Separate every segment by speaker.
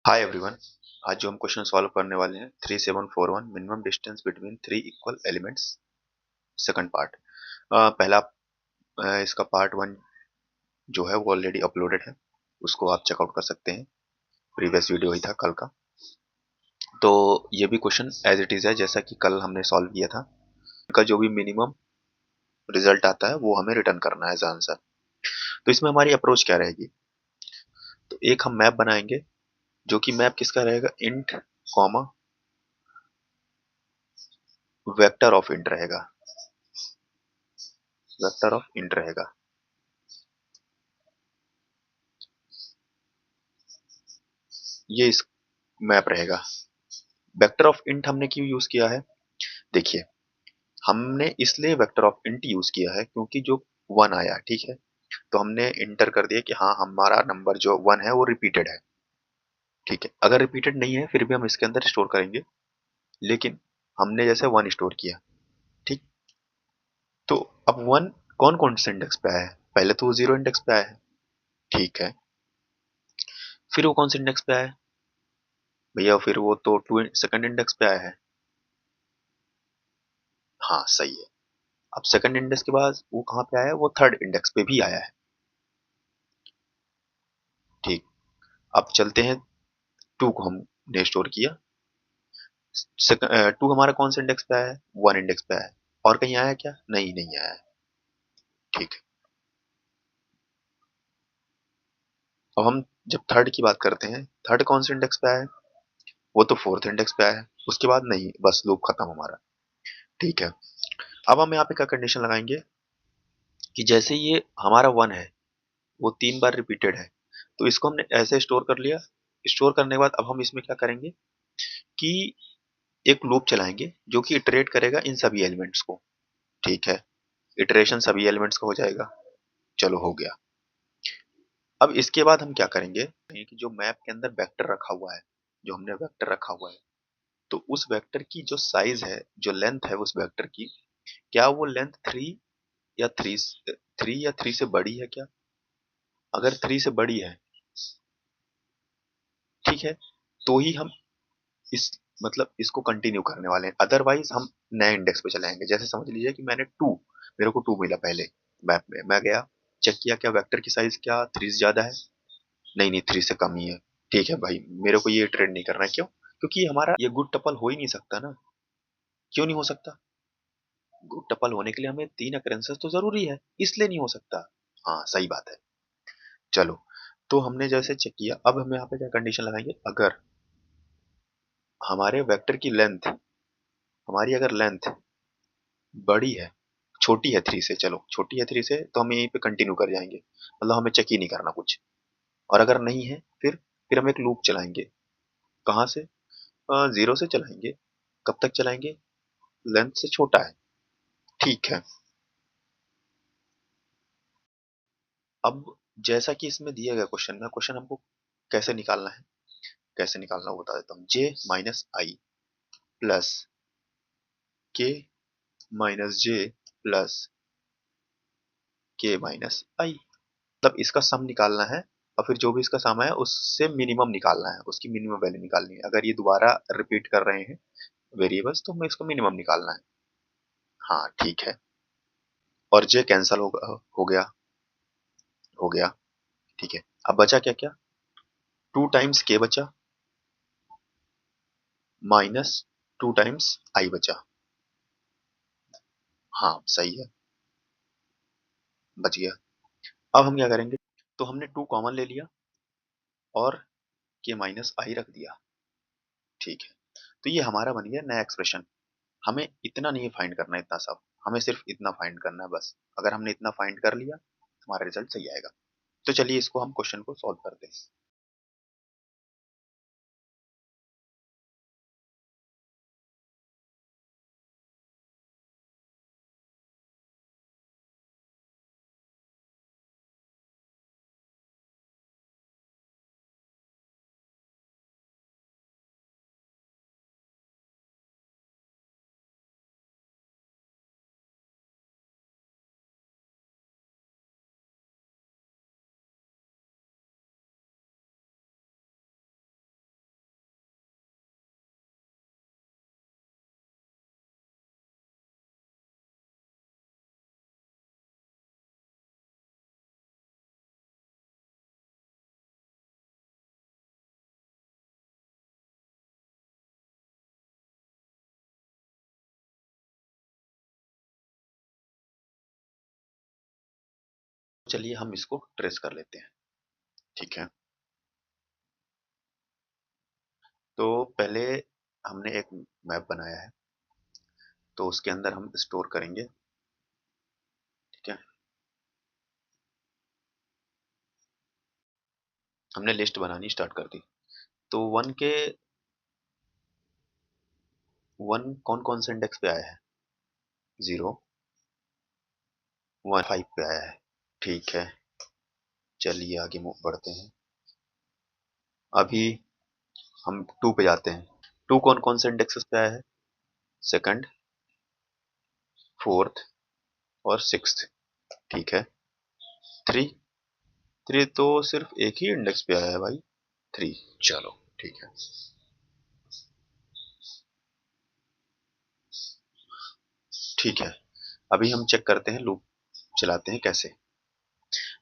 Speaker 1: Hi everyone. आज जो हम क्वेश्चन सॉल्व करने वाले हैं 3741 minimum distance between three equal elements, second part. पहला इसका पार्ट वन जो है वो ऑलरेडी अपलोडेड है, उसको आप चेकआउट कर सकते हैं। प्रीवियस वीडियो ही था कल का। तो ये भी क्वेश्चन एज इट इज है जैसा कि कल हमने सॉल्व किया था। इनका जो भी मिनिमम रिजल्ट आता है वो हमें रिटर्न करना है एज आंसर। तो इसमें हमारी अप्रोच क्या रहेगी? तो एक हम मैप बनाएंगे, जो कि मैप किसका रहेगा? Int comma vector of int रहेगा। वेक्टर ऑफ इंट रहेगा। ये इस मैप रहेगा। वेक्टर ऑफ इंट हमने क्यों यूज किया है? देखिए, हमने इसलिए वेक्टर ऑफ इंट यूज किया है क्योंकि जो वन आया, ठीक है, तो हमने इंटर कर दिया कि हाँ हमारा नंबर जो वन है वो रिपीटेड है। ठीक है, अगर रिपीटेड नहीं है फिर भी हम इसके अंदर स्टोर करेंगे, लेकिन हमने जैसे वन स्टोर किया, ठीक। तो अब वन कौन कौन से इंडेक्स पे आया है? पहले तो वो जीरो इंडेक्स पे आया है, ठीक है। फिर वो कौन से इंडेक्स पे आया है भैया? फिर वो तो टू सेकंड इंडेक्स पे आया है। हाँ सही है। अब सेकंड इंडेक्स के बाद वो कहाँ पे आया है? वो थर्ड इंडेक्स पे भी आया है, ठीक। अब चलते हैं, टू को हमने स्टोर किया। टू हमारा कौन से इंडेक्स पे आया है? वन इंडेक्स पे आया है। और कहीं आया है क्या? नहीं, नहीं आया है, ठीक है। अब हम जब थर्ड की बात करते हैं, थर्ड कौन से इंडेक्स पे आया है? वो तो फोर्थ इंडेक्स पे आया है। उसके बाद नहीं, बस लूप खत्म हमारा, ठीक है। अब हम यहाँ पे क्या कंडीशन लगाएंगे कि जैसे ये हमारा वन है, वो तीन बार रिपीटेड है, तो इसको हमने ऐसे स्टोर कर लिया। स्टोर करने के बाद अब हम इसमें क्या करेंगे कि एक लूप चलाएंगे जो कि इटरेट करेगा इन सभी एलिमेंट्स को, ठीक है। इटरेशन सभी एलिमेंट्स का हो जाएगा। चलो हो गया। अब इसके बाद हम क्या करेंगे कि जो मैप के अंदर वेक्टर रखा हुआ है, जो हमने वेक्टर रखा हुआ है, तो उस वेक्टर की जो साइज है, जो लेंथ है उस वेक्टर की, क्या वो लेंथ या थ्री थ्री या थ्री से बड़ी है क्या? अगर थ्री से बड़ी है, ठीक है, तो ही हम इस मतलब इसको कंटिन्यू करने वाले हैं। अदरवाइज हम नए इंडेक्स पे चलाएंगे। जैसे समझ लीजिए कि मेरे को टू मिला पहले मैप में, मैं गया चेक किया क्या वेक्टर की साइज क्या थ्री से ज्यादा है? नहीं नहीं, थ्री से कम ही है। ठीक है भाई, मेरे को ये ट्रेड नहीं करना है। क्यों? क्योंकि हमारा ये गुड टपल हो ही नहीं सकता ना। क्यों नहीं हो सकता? गुड टपल होने के लिए हमें तीन अकरेंसेस तो जरूरी है, इसलिए नहीं हो सकता। हाँ सही बात है। चलो, तो हमने जैसे चेक किया, अब हम यहाँ पे क्या कंडीशन लगाएंगे? अगर हमारे वेक्टर की लेंथ, हमारी अगर लेंथ बड़ी है, छोटी है थ्री से, चलो छोटी है थ्री से, तो हम यहीं पे कंटिन्यू कर जाएंगे, मतलब हमें चेक ही नहीं करना कुछ। और अगर नहीं है फिर हम एक लूप चलाएंगे। कहाँ से? जीरो से चलाएंगे। कब तक चलाएंगे? लेंथ से छोटा है, ठीक है। अब जैसा कि इसमें दिया गया क्वेश्चन में, क्वेश्चन हमको कैसे निकालना है, कैसे निकालना वो बता देता हूँ। जे माइनस आई प्लस के माइनस जे प्लस के माइनस आई, मतलब इसका सम निकालना है। और फिर जो भी इसका सम है उससे मिनिमम निकालना है, उसकी मिनिमम वैल्यू निकालनी है। अगर ये दोबारा रिपीट कर रहे हैं वेरिएबल्स तो हमें इसका मिनिमम निकालना है। हाँ ठीक है। और जे कैंसिल हो गया, हो गया, ठीक है। अब बचा क्या क्या? टू टाइम्स के बचा, माइनस टू टाइम्स आई बचा। हाँ सही है, बच गया। अब हम क्या करेंगे? तो हमने टू कॉमन ले लिया और के माइनस आई रख दिया, ठीक है। तो ये हमारा बन गया नया एक्सप्रेशन। हमें इतना नहीं फाइंड करना है, इतना सब हमें सिर्फ इतना फाइंड करना है बस। अगर हमने इतना फाइंड कर लिया हमारा रिजल्ट सही आएगा। तो चलिए इसको हम क्वेश्चन को सॉल्व करते हैं। चलिए हम इसको ट्रेस कर लेते हैं। ठीक है, तो पहले हमने एक मैप बनाया है, तो उसके अंदर हम स्टोर करेंगे। ठीक है, हमने लिस्ट बनानी स्टार्ट कर दी। तो वन कौन कौन से इंडेक्स पे आया है? 0, 1, 5 पे आया है। ठीक है, चलिए आगे मूव बढ़ते हैं। अभी हम 2 पे जाते हैं। 2 कौन कौन से इंडेक्सेस पे आया है? सेकंड, फोर्थ और सिक्स्थ। ठीक है, 3, 3 तो सिर्फ एक ही इंडेक्स पे आया है भाई, 3। चलो ठीक है, ठीक है। अभी हम चेक करते हैं, लूप चलाते हैं कैसे।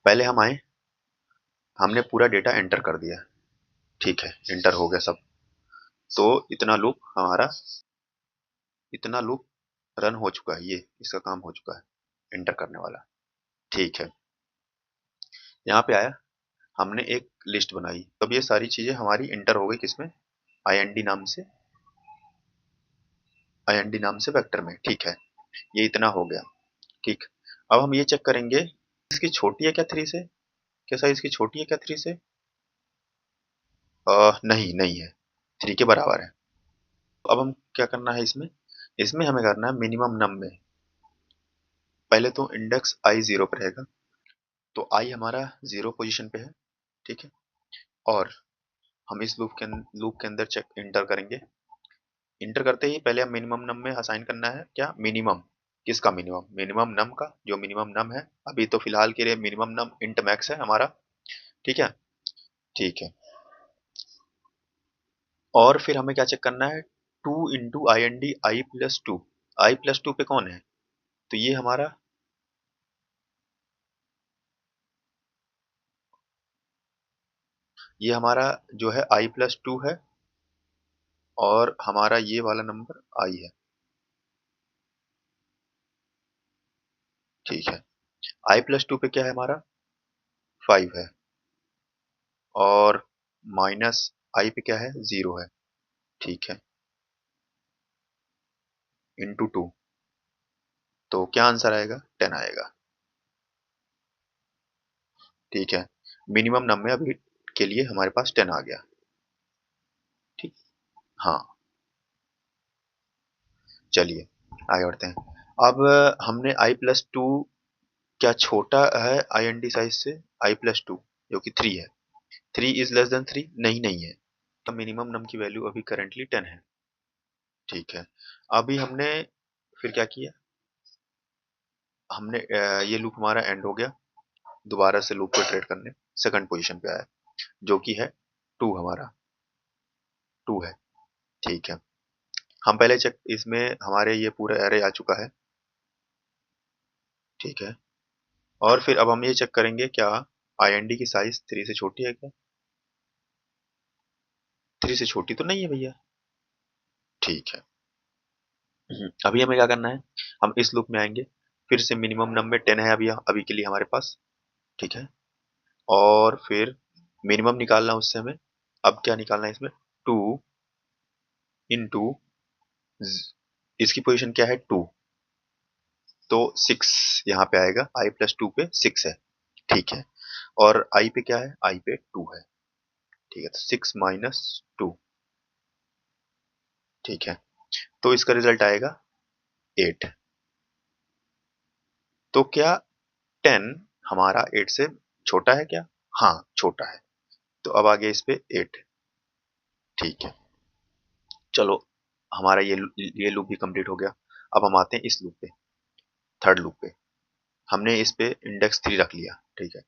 Speaker 1: पहले हम आए, हमने पूरा डेटा एंटर कर दिया। ठीक है, एंटर हो गया सब। तो इतना लूप रन हो चुका है, ये इसका काम हो चुका है एंटर करने वाला। ठीक है, यहाँ पे आया, हमने एक लिस्ट बनाई। तब ये सारी चीजें हमारी एंटर हो गई किसमें? आईएनडी नाम से, आईएनडी नाम से वेक्टर में। ठीक है, ये इतना हो गया। ठीक, अब हम ये चेक करेंगे इसकी छोटी है क्या 3 से? क्या साइज इसकी छोटी है क्या 3 से? नहीं, नहीं है, 3 के बराबर है। तो अब हम क्या करना है इसमें? इसमें हमें करना है मिनिमम नम में। पहले तो इंडेक्स आई 0 पे रहेगा, तो आई हमारा 0 पोजीशन पे है। ठीक है, और हम इस लूप के अंदर चेक इंटर करेंगे। इंटर करते ही पहले हम मिनिमम नम में असाइन करना है क्या? मिनिमम। किसका मिनिमम? मिनिमम नम का, जो मिनिमम नम है। अभी तो फिलहाल के लिए मिनिमम नम इंट मैक्स है हमारा। ठीक है, ठीक है। और फिर हमें क्या चेक करना है? 2 आई एन डी आई+2। आई+2 पे कौन है? तो ये हमारा, जो है आई+2 है, और हमारा ये वाला नंबर आई है। ठीक है, आई+2 पे क्या है हमारा? 5 है, और माइनस आई पे क्या है? 0 है। ठीक है, इंटू 2, तो क्या आंसर आएगा? 10 आएगा। ठीक है, मिनिमम नंबर अभी के लिए हमारे पास 10 आ गया। ठीक, हाँ, चलिए आगे बढ़ते हैं। अब हमने आई+2, क्या छोटा है आई एन डी साइज से? आई+2 जो कि 3 है। 3 इज लेस देन 3? नहीं, नहीं है। तो मिनिमम नम की वैल्यू अभी करेंटली 10 है। ठीक है, अभी हमने फिर क्या किया? हमने ये लूप हमारा एंड हो गया। दोबारा से लूप को ट्रेड करने सेकंड पोजीशन पे आया, जो कि है 2, हमारा 2 है। ठीक है, हम पहले चेक, इसमें हमारे ये पूरा एरे आ चुका है। ठीक है, और फिर अब हम ये चेक करेंगे क्या आईएनडी की साइज 3 से छोटी है क्या? 3 से छोटी तो नहीं है भैया। ठीक है, अभी हमें क्या करना है? हम इस लूप में आएंगे, फिर से मिनिमम नंबर 10 है अभी अभी के लिए हमारे पास। ठीक है, और फिर मिनिमम निकालना उससे हमें। अब क्या निकालना है इसमें? 2 इंटू, इसकी पोजीशन क्या है? 2, तो 6 यहाँ पे आएगा। आई+2 पे 6 है। ठीक है, और आई पे क्या है? आई पे 2 है। ठीक है, तो 6 माइनस 2। ठीक है, तो इसका रिजल्ट आएगा 8। तो क्या 10 हमारा 8 से छोटा है क्या? हाँ, छोटा है। तो अब आ गया इस पे 8। ठीक है, चलो, हमारा ये लूप भी कंप्लीट हो गया। अब हम आते हैं इस लूप पे, थर्ड लूप पे। हमने इस पे इंडेक्स 3 रख लिया। ठीक है,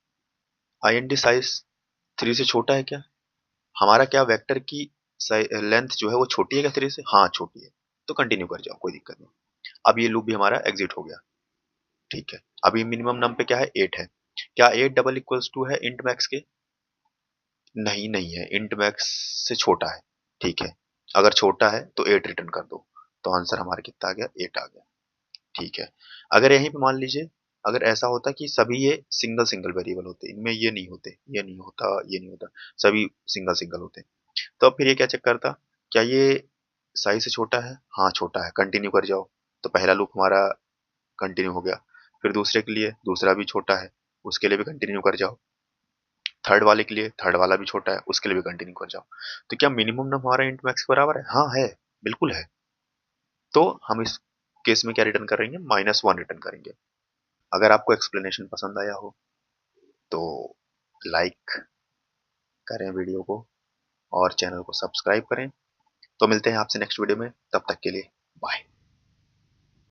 Speaker 1: आईएनडी साइज 3 से छोटा है क्या? हमारा क्या वेक्टर की लेंथ जो है वो छोटी है क्या 3 से? हाँ, छोटी है। तो कंटिन्यू कर जाओ, कोई दिक्कत नहीं। अब ये लूप भी हमारा एग्जिट हो गया। ठीक है, अभी मिनिमम नम पे क्या है? 8 है। क्या 8 डबल इक्वल्स टू है इंट मैक्स के? नहीं, नहीं है, इंट मैक्स से छोटा है। ठीक है, अगर छोटा है तो 8 रिटर्न कर दो। तो आंसर हमारा कितना आ गया? 8 आ गया। ठीक है, अगर यहीं पे मान लीजिए अगर ऐसा होता कि सभी ये सिंगल सिंगल वेरिएबल होते, इनमें ये नहीं होते, ये नहीं होता, ये नहीं होता, सभी सिंगल सिंगल होते, तो अब फिर ये क्या चेक करता, क्या ये साई से छोटा है? हाँ छोटा है, कंटिन्यू कर जाओ। तो पहला लूप हमारा कंटिन्यू हो गया। फिर दूसरे के लिए दूसरा भी छोटा है, उसके लिए भी कंटिन्यू कर जाओ। थर्ड वाले के लिए थर्ड वाला भी छोटा है, उसके लिए भी कंटिन्यू कर जाओ। तो क्या मिनिमम नंबर हमारा इंट मैक्स के बराबर है? हाँ है, बिल्कुल है। तो हम इस केस में क्या रिटर्न करेंगे? -1 रिटर्न करेंगे। अगर आपको एक्सप्लेनेशन पसंद आया हो तो लाइक करें वीडियो को और चैनल को सब्सक्राइब करें। तो मिलते हैं आपसे नेक्स्ट वीडियो में, तब तक के लिए बाय।